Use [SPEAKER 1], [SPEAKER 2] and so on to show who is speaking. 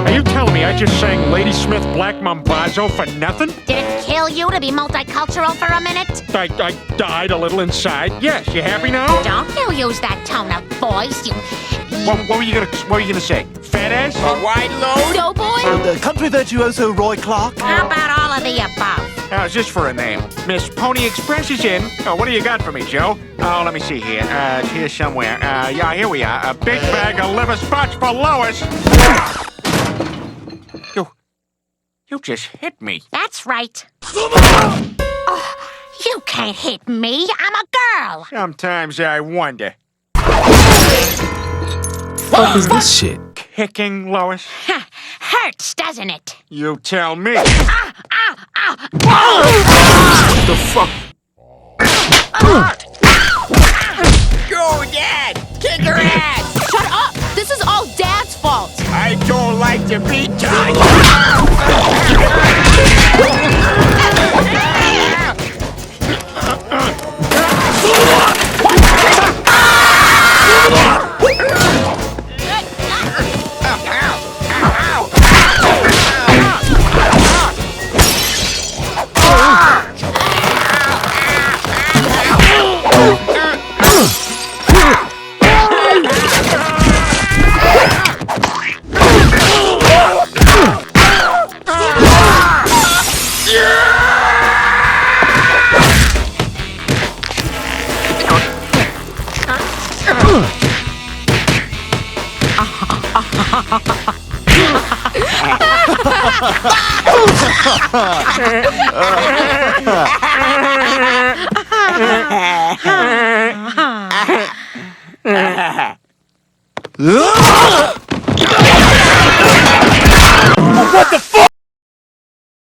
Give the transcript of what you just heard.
[SPEAKER 1] Are you telling me I just sang Ladysmith Black Mambazo for nothing?
[SPEAKER 2] Did it kill you to be multicultural for a minute?
[SPEAKER 1] I died a little inside. Yes, you happy now?
[SPEAKER 2] Don't you use that tone of voice, you...
[SPEAKER 1] What were you gonna say? Fat ass?
[SPEAKER 3] A wide load?
[SPEAKER 2] Doughboy?
[SPEAKER 4] Country virtuoso Roy Clark.
[SPEAKER 2] How about all of the above?
[SPEAKER 1] How's this for a name? Miss Pony Express is in. Oh, what do you got for me, Joe? Oh, let me see here. It's here somewhere. Yeah, here we are. A big bag of liver spots for Lois. You just hit me.
[SPEAKER 2] That's right. Oh, you can't hit me. I'm a girl.
[SPEAKER 1] Sometimes I wonder.
[SPEAKER 5] What is this shit?
[SPEAKER 1] Kicking, Lois?
[SPEAKER 2] Hurts, doesn't it?
[SPEAKER 1] You tell me.
[SPEAKER 2] Ow, ow, ow.
[SPEAKER 1] What the fuck?
[SPEAKER 3] Go, Dad! Kick her ass!
[SPEAKER 6] Shut up! This is all Dad's fault!
[SPEAKER 3] I don't like to be touched!
[SPEAKER 4] What the fuck?